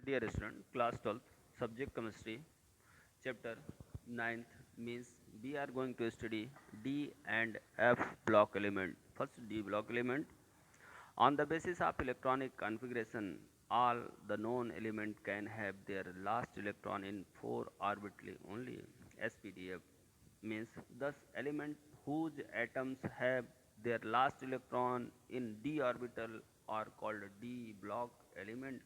Dear student, class 12th, subject chemistry, chapter 9th means we are going to study D and F block element. First D block element. On the basis of electronic configuration, all the known element can have their last electron in 4 orbitally only. SPDF means thus element whose atoms have their last electron in d orbital are called D block element.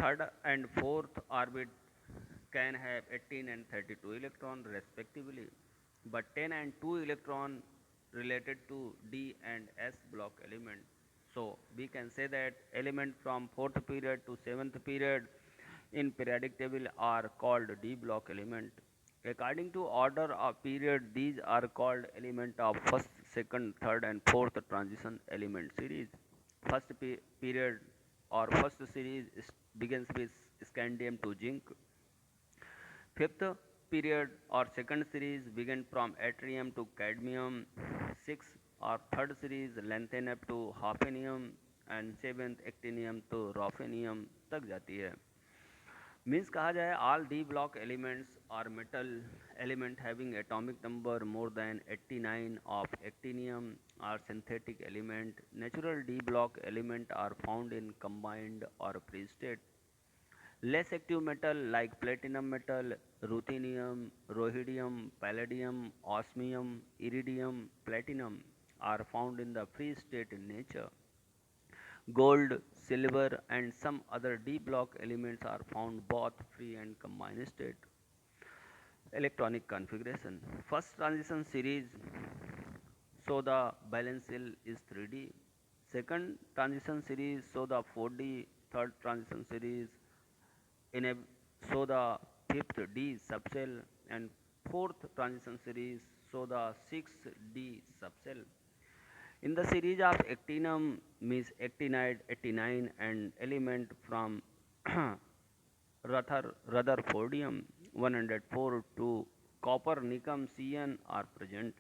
Third and fourth orbit can have 18 and 32 electron respectively, but 10 and 2 electron related to D and S block element. So we can say that element from 4th period to 7th period in periodic table are called D block element. According to order of period, these are called element of first, second, third and fourth transition element series. First period or first series begins with scandium to zinc. Fifth period or second series begin from yttrium to cadmium. Sixth or third series lengthen up to hafnium and seventh actinium to ruthenium तक जाती है. Means कहा जाए all D block elements are metal element having atomic number more than 89 of actinium are synthetic element. Natural D block element are found in combined or free state. Less active metal like platinum metal, ruthenium, rhodium, palladium, osmium, iridium, platinum are found in the free state in nature. Gold, silver and some other D block elements are found both free and combined state. Electronic configuration. First transition series, so the balance cell is 3D. Second transition series, so the 4D. Third transition series, so the fifth D subcell, and fourth transition series, so the 6D subcell. In the series of actinium means actinide 89 and element from Rutherfordium 104 to copper nicum Cn are present.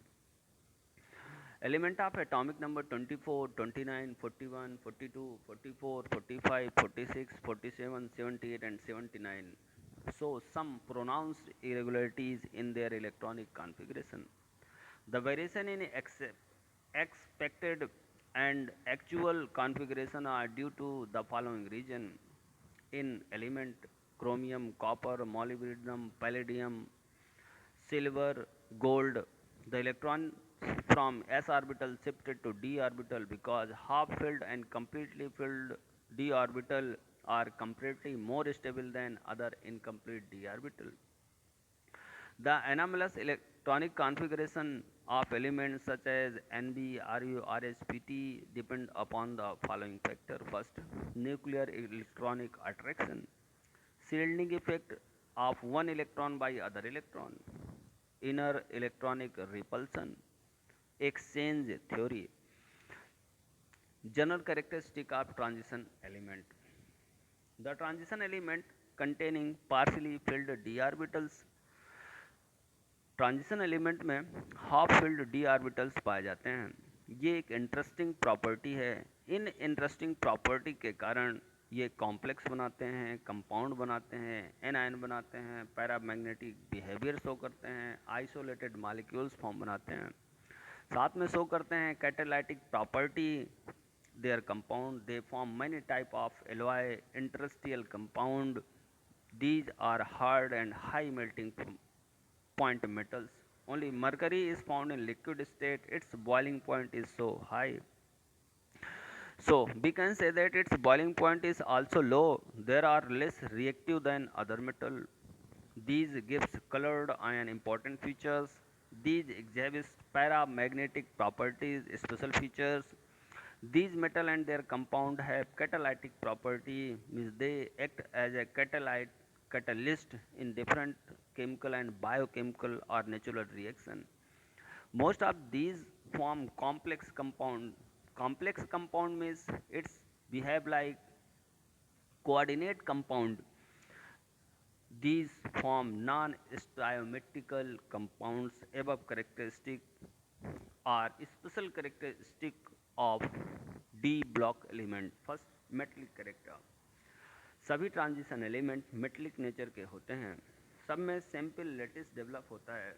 Element of atomic number 24, 29, 41, 42, 44, 45, 46, 47, 78 and 79. So some pronounced irregularities in their electronic configuration. The variation in expected and actual configuration are due to the following region in element chromium, copper, molybdenum, palladium, silver, gold. The electron from s orbital shifted to d orbital because half filled and completely filled d orbital are completely more stable than other incomplete d orbital. The anomalous electronic configuration of elements such as Nb, Ru, Rs, depend upon the following factor. First, nuclear electronic attraction, shielding effect of one electron by other electron, inner electronic repulsion, exchange theory. General characteristic of transition element. The transition element containing partially filled d orbitals. Transition element में half filled D orbitals पाए जाते हैं. ये एक interesting property है. In interesting property के कारण ये कॉम्प्लेक्स बनाते हैं, कंपाउंड बनाते हैं, एनायन बनाते हैं, पैरामैग्नेटिक बिहेवियर शो करते हैं, आइसोलेटेड मॉलिक्यूल्स फॉर्म बनाते हैं, साथ में शो करते हैं catalytic property. There compound they form many type of alloy interstitial compound. These are hard and high melting point metals. Only mercury is found in liquid state. Its boiling point is so high. So we can say that its boiling point is also low. There are less reactive than other metal. These gives colored ion important features. These exhibit paramagnetic properties, special features. These metal and their compound have catalytic property, means they act as a catalyst in different chemical and biochemical or natural reaction. Most of these form complex compound. Complex compound means it's behave like coordinate compound. These form non-stoichiometrical compounds. Above characteristic are special characteristic of D block element. First, metallic character. सभी transition element metallic nature के होते हैं। सब में simple lettuce develop होता है,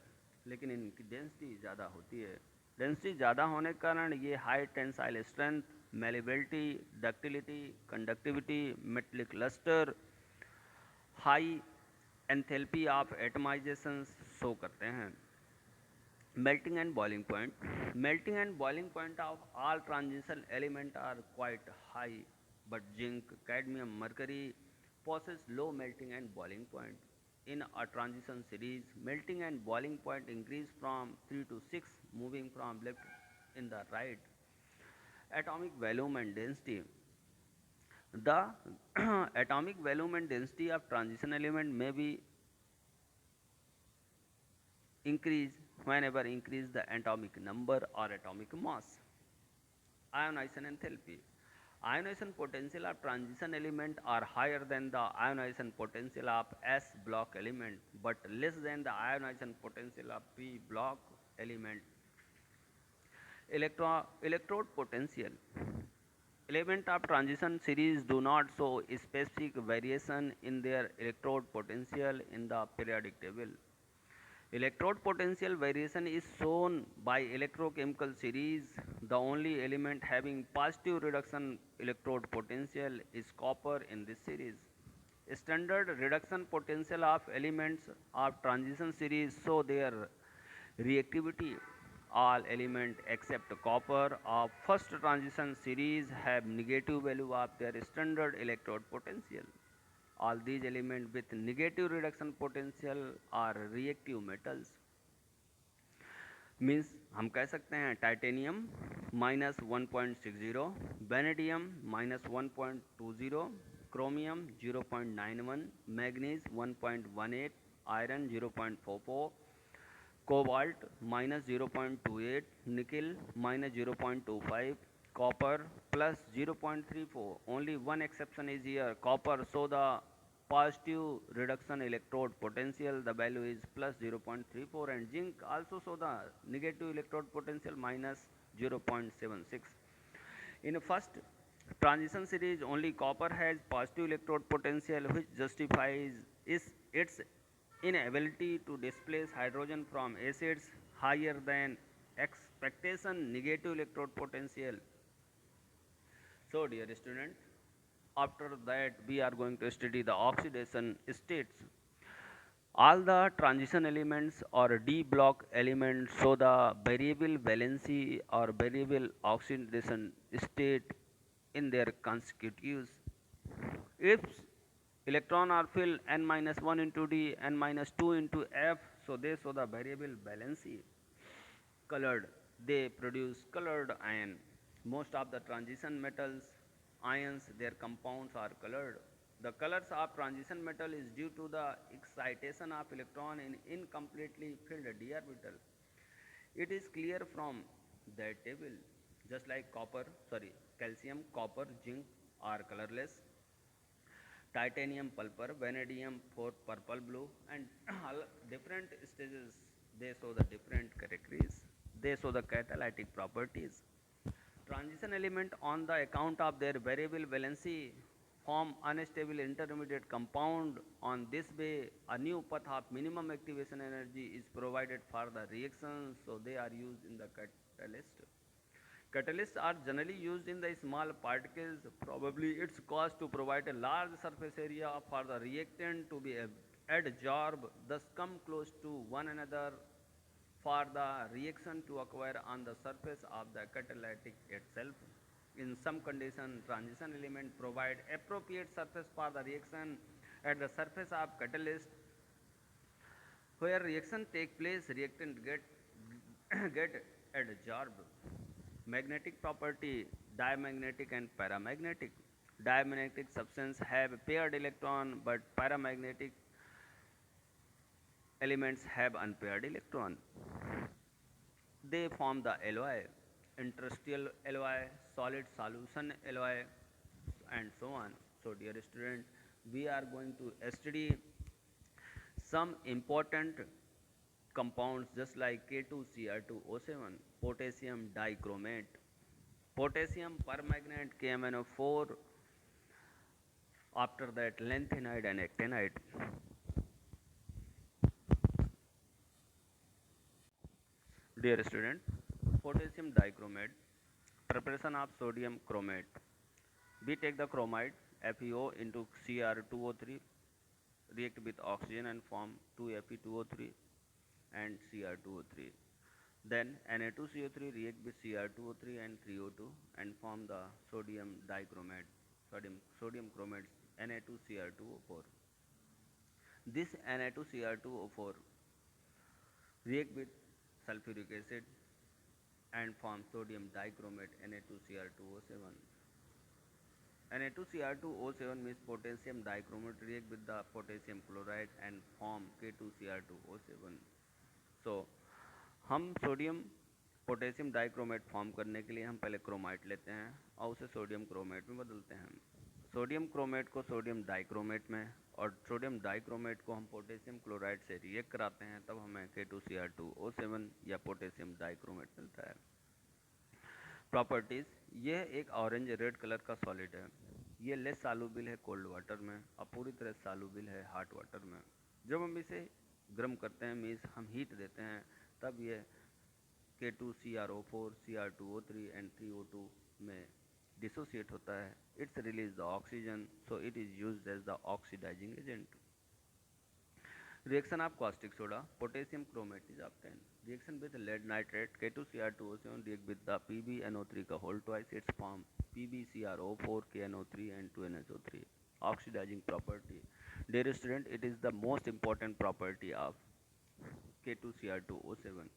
लेकिन इनकी डेंसिटी ज़्यादा होती है। डेंसिटी ज़्यादा होने के कारण ये high tensile strength, malleability, ductility, conductivity, metallic lustre, high enthalpy of atomisation show करते हैं। Melting and boiling point. Melting and boiling point of all transition elements are quite high, but zinc, cadmium, mercury possess low melting and boiling point. In a transition series, melting and boiling point increase from 3 to 6, moving from left in the right. Atomic volume and density. The atomic volume and density of transition element may be increased whenever increase the atomic number or atomic mass. Ionization enthalpy. Ionization potential of transition element are higher than the ionization potential of S block element, but less than the ionization potential of P block element. Electrode potential. Element of transition series do not show specific variation in their electrode potential in the periodic table. Electrode potential variation is shown by electrochemical series. The only element having positive reduction electrode potential is copper in this series. Standard reduction potential of elements of transition series show their reactivity. All elements except copper of first transition series have negative value of their standard electrode potential. All these elements with negative reduction potential are reactive metals. Means हम कह सकते हैं titanium -1.60, vanadium -1.20, chromium 0.91, manganese 1.18, iron 0.44, cobalt -0.28, nickel -0.25, copper +0.34. Only one exception is here. Copper show the positive reduction electrode potential. The value is +0.34, and zinc also show the negative electrode potential -0.76. In first transition series, only copper has positive electrode potential, which justifies its inability to displace hydrogen from acids higher than expectation negative electrode potential. So dear student, after that we are going to study the oxidation states. All the transition elements or D block elements show the variable valency or variable oxidation state in their constitutives. If electron are filled n-1 into D, n-2 into F, so they show the variable valency. Colored, they produce colored ion. Most of the transition metals, ions, their compounds are colored. The colors of transition metal is due to the excitation of electron in incompletely filled d orbital. It is clear from that table. Just like calcium, copper, zinc are colorless. Titanium purple, vanadium for purple blue, and all different stages they show the different characteristics. They show the catalytic properties. Transition element on the account of their variable valency form unstable intermediate compound. On this way, a new path of minimum activation energy is provided for the reaction, so they are used in the catalyst. Catalysts are generally used in the small particles. Probably its cause to provide a large surface area for the reactant to be adsorbed, thus come close to one another for the reaction to occur on the surface of the catalytic itself. In some conditions, transition element provide appropriate surface for the reaction at the surface of catalyst. Where reaction take place, reactant get adsorbed. Magnetic property, diamagnetic and paramagnetic. Diamagnetic substance have paired electron, but paramagnetic elements have unpaired electron. They form the alloy, interstitial alloy, solid solution alloy, and so on. So dear student, we are going to study some important compounds just like K2Cr2O7, potassium dichromate, potassium permanganate KMnO4, After that, lanthanide and actinide. Dear student, potassium dichromate, preparation of sodium chromate. We take the chromide FeO into Cr2O3, react with oxygen and form 2Fe2O3 and Cr2O3. Then Na2CO3 react with Cr2O3 and 3O2 and form the sodium dichromate, sodium chromate Na2Cr2O4. This Na2Cr2O4 react with sulfuric acid and form sodium dichromate Na2Cr2O7. Na2Cr2O7 means potassium dichromate react with the potassium chloride and form K2Cr2O7. So हम sodium potassium dichromate form करने के लिए हम पहले chromite लेते हैं और उसे सोडियम क्रोमेट में बदलते हैं। सोडियम क्रोमेट को सोडियम डाइक्रोमेट में और सोडियम डाइक्रोमेट को हम पोटेशियम क्लोराइड से रिएक्ट कराते हैं, तब हमें K2Cr2O7 या पोटेशियम डाइक्रोमेट मिलता है। प्रॉपर्टीज़, यह एक ऑरेंज रेड कलर का सॉलिड है। ये लेस सालुबिल है कोल्ड वाटर में और पूरी तरह सालुबिल है हॉट वाटर में। जब हम इसे गर्म करते हैं, मीन्स हम हीट देते हैं, तब ये K2CrO4, Cr2O3 एंड 3O2 में डिसोसिएट होता है। It's release the oxygen, so it is used as the oxidising agent. Reaction of caustic soda, potassium chromate is obtained. Reaction with lead nitrate, K2Cr2O7 react with the PbNO3 का whole twice, its form PbCrO4, KNO3 and 2NHO3. Oxidizing property. Dear student, it is the most important property of K2Cr2O7.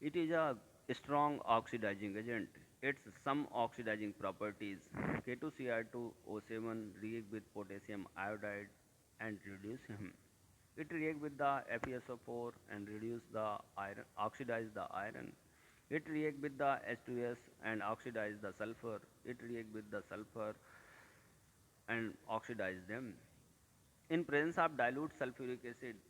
It is a strong oxidizing agent. Its some oxidizing properties: K2Cr2O7 react with potassium iodide and reduce him. It react with the FeSO4 and reduce the iron, oxidize the iron. It react with the H2S and oxidize the sulfur. It react with the sulfur and oxidize them. In presence of dilute sulfuric acid,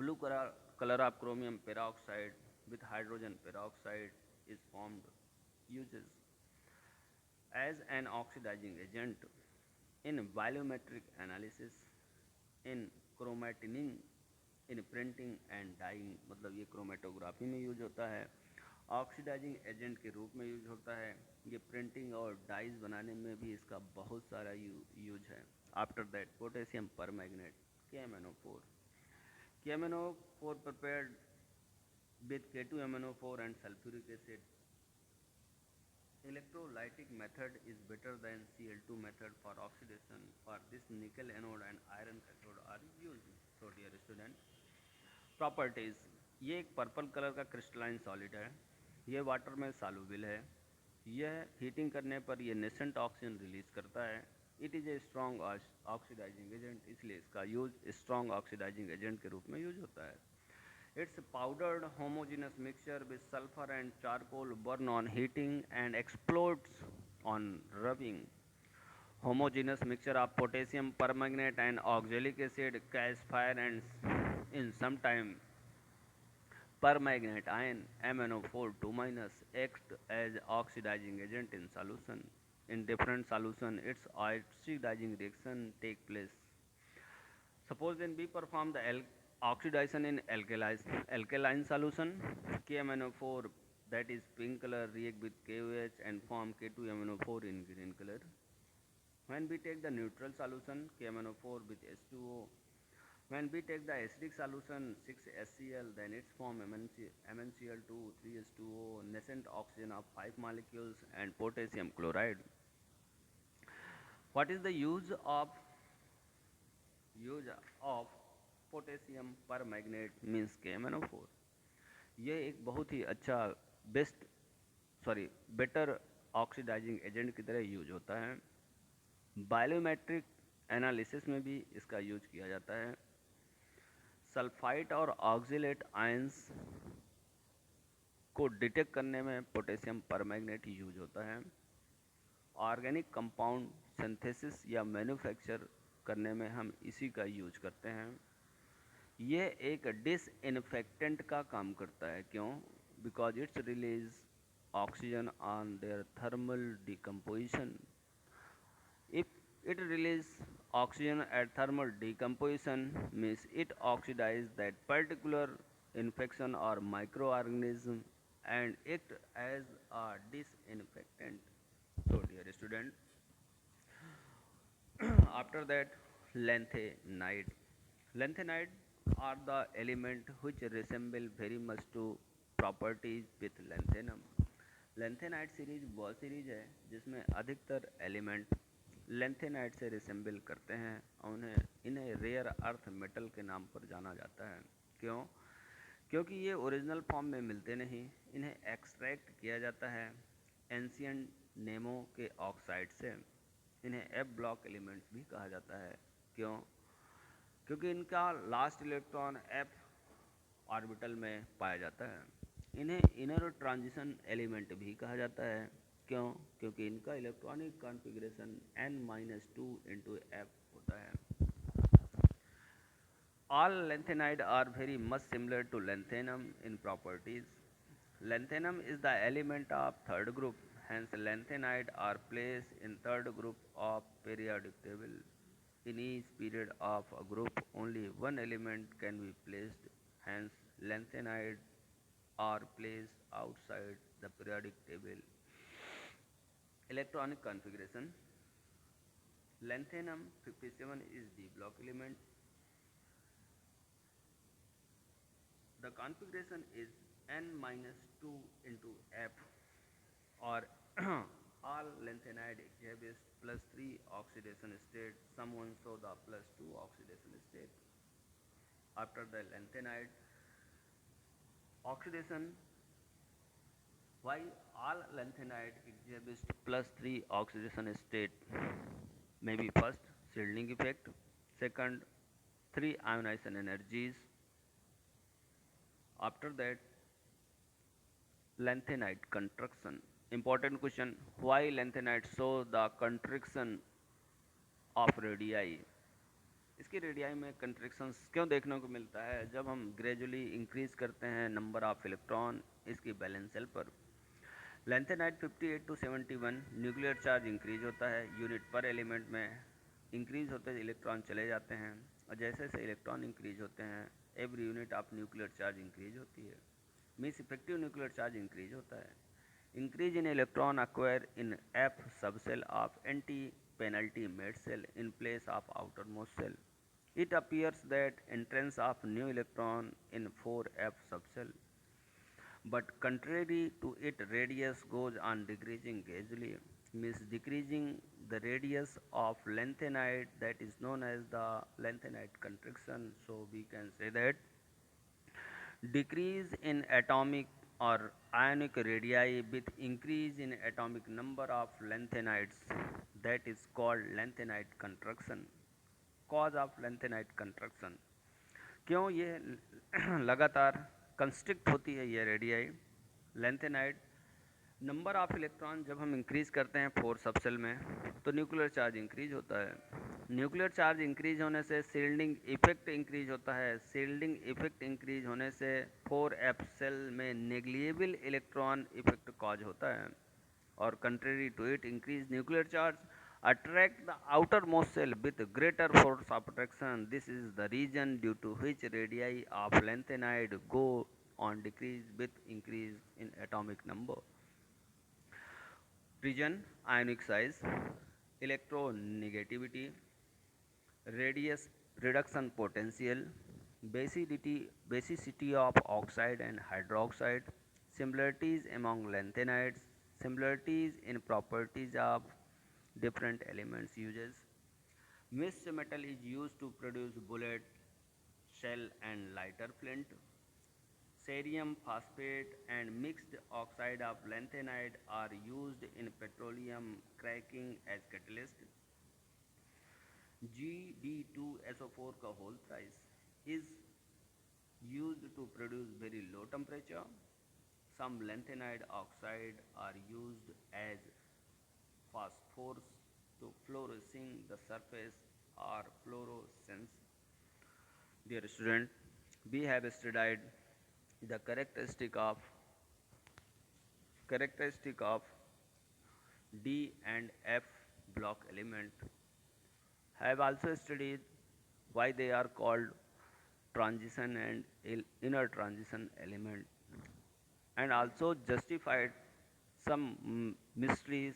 blue color of chromium peroxide with hydrogen peroxide is formed. Uses as an oxidizing agent in volumetric analysis, in chromatining, in printing and dyeing, मतलब ये chromatography में use होता है, oxidising agent के रूप में use होता है, ये प्रिंटिंग और डाइज बनाने में भी इसका बहुत सारा यूज है। After that, potassium परमैग्नेट KMnO4. KMnO4 prepared with K2MnO4 and sulfuric acid. Electrolytic method is better than Cl2 method for oxidation. For this, nickel anode and iron cathode are used. So dear student, properties, ये एक purple colour का crystalline solid है, ये water में सालुबिल है, यह heating करने पर ये नेसेंट ऑक्सीजन रिलीज करता है। It is a strong oxidising agent, इसलिए इसका यूज स्ट्रॉन्ग ऑक्सीडाइजिंग एजेंट के रूप में यूज होता है। It's powdered homogeneous mixture with sulfur and charcoal burn on heating and explodes on rubbing. Homogeneous mixture of potassium permanganate and oxalic acid catch fire and in some time permanganate ion MnO4 2 minus acts as oxidizing agent in solution. In different solution, its oxidizing reaction take place. Suppose then we perform the oxidation in alkaline solution. KMnO4, that is pink color, react with KOH and form K2MnO4 in green color. When we take the neutral solution KMnO4 with H2O, when we take the acidic solution 6HCl, then its form MnCl2 3H2O, nascent oxygen of 5 molecules and potassium chloride. What is the use of potassium परमैग्नेट means KMnO4? ये एक बहुत ही अच्छा better oxidising agent की तरह use होता है। Biometric analysis में भी इसका यूज किया जाता है। सल्फाइड और ऑक्सिलेट आयंस को डिटेक्ट करने में पोटेशियम परमैग्नेट यूज होता है। ऑर्गेनिक कंपाउंड सिंथेसिस या मैन्युफैक्चर करने में हम इसी का यूज करते हैं। ये एक डिसइंफेक्टेंट का काम करता है। क्यों? Because it's release oxygen on their thermal decomposition. If It releases oxygen at thermal decomposition, means it oxidizes that particular infection or microorganism and act as a disinfectant. So dear student, after that, lanthanide. Lanthanide are the element which resemble very much to properties with lanthanum. Lanthanide series वह series है जिसमें अधिकतर element lanthanide से resemble करते हैं और इन्हें rare earth metal के नाम पर जाना जाता है। क्यों? क्योंकि ये ओरिजिनल फॉर्म में मिलते नहीं, इन्हें एक्सट्रैक्ट किया जाता है एंशियंट नेमो के ऑक्साइड से। इन्हें एफ ब्लॉक एलिमेंट्स भी कहा जाता है। क्यों? क्योंकि इनका लास्ट इलेक्ट्रॉन एफ ऑर्बिटल में पाया जाता है। इन्हें इनर ट्रांजिशन एलिमेंट भी कहा जाता है। क्यों? क्योंकि इनका electronic configuration n-2 into F होता है। All lanthanide are very much similar to lanthanum in properties. Lanthanum is the element of third group, hence lanthanide are placed in third group of periodic table. In each period of a group, only one element can be placed, hence lanthanide are placed outside the periodic table. Electronic configuration. Lanthanum 57 is the block element. The configuration is n-2 into F, or all lanthanide exhibits +3 oxidation state. Someone show the +2 oxidation state. After the lanthanide oxidation, why all lanthanide exhibits +3 oxidation state? Maybe first, shielding effect. Second, 3 ionization energies. After that, lanthanide contraction. Important question, why lanthanide show the contraction of radii? इसकी radii में contractions क्यों देखने को मिलता है? जब हम gradually increase करते हैं नंबर ऑफ इलेक्ट्रॉन इसकी बैलेंस शेल पर। Lanthanide 58 to 71 nuclear charge increase होता है, यूनिट पर एलिमेंट में इंक्रीज होते हैं, इलेक्ट्रॉन चले जाते हैं, और जैसे जैसे इलेक्ट्रॉन इंक्रीज होते हैं every unit of nuclear charge increase होती है, means effective nuclear charge increase होता है। Increase in electron acquire in F sub shell of anti penalty made shell in place of outermost shell. It appears that entrance of new electron in 4f subcell, but contrary to it, radius goes on decreasing gradually, means decreasing the radius of lanthanide, that is known as the lanthanide contraction. So we can say that decrease in atomic or ionic radii with increase in atomic number of lanthanides, that is called lanthanide contraction. Cause of lanthanide construction, क्यों ये लगातार constrict होती है ये radii? Lanthanide number of electron जब हम increase करते हैं 4 सबसेल में तो न्यूक्लियर चार्ज इंक्रीज होता है। न्यूक्लियर चार्ज इंक्रीज होने से शील्डिंग इफेक्ट इंक्रीज होता है। शील्डिंग इफेक्ट इंक्रीज होने से 4f सेल में नेग्लिजिबल इलेक्ट्रॉन इफेक्ट कॉज होता है, और contrary to it, increase nuclear charge attract the outermost cell with greater force of attraction. This is the reason due to which radii of lanthanide go on decrease with increase in atomic number. Region, ionic size, electronegativity, radius reduction potential, basicity of oxide and hydroxide, similarities among lanthanides, similarities in properties of different elements uses. Mixed metal is used to produce bullet, shell and lighter flint. Cerium phosphate and mixed oxide of lanthanide are used in petroleum cracking as catalyst. Gd2SO4 का whole thrice is used to produce very low temperature. Some lanthanide oxide are used as phosphors to fluorescing the surface or fluorescence. Dear student, we have studied the characteristic of D and F block element. have also studied why they are called transition and inner transition element, and also justified some mysteries,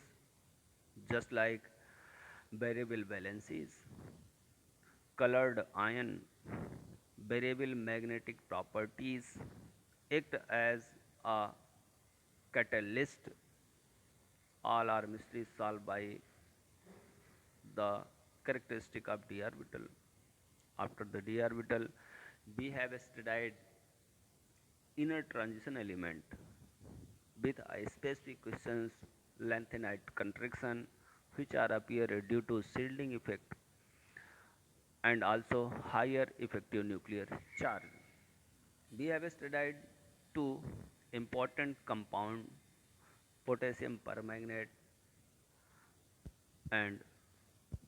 just like variable valencies, colored ion, variable magnetic properties act as a catalyst. All are mysteries solved by the characteristic of d orbital. After the d orbital, we have studied inner transition element with a specific questions lengthened contraction, which are appear due to shielding effect and also higher effective nuclear charge. We have studied two important compound, potassium permanganate and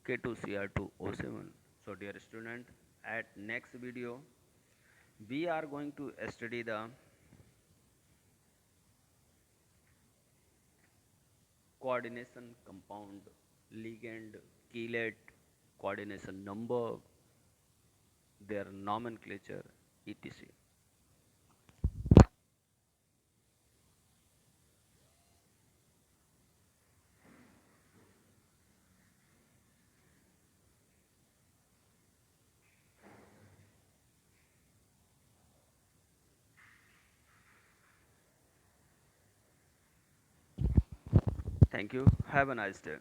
K2Cr2O7. So dear student, at next video we are going to study the coordination compound, ligand, chelate, coordination number, their nomenclature, etc. Thank you. Have a nice day.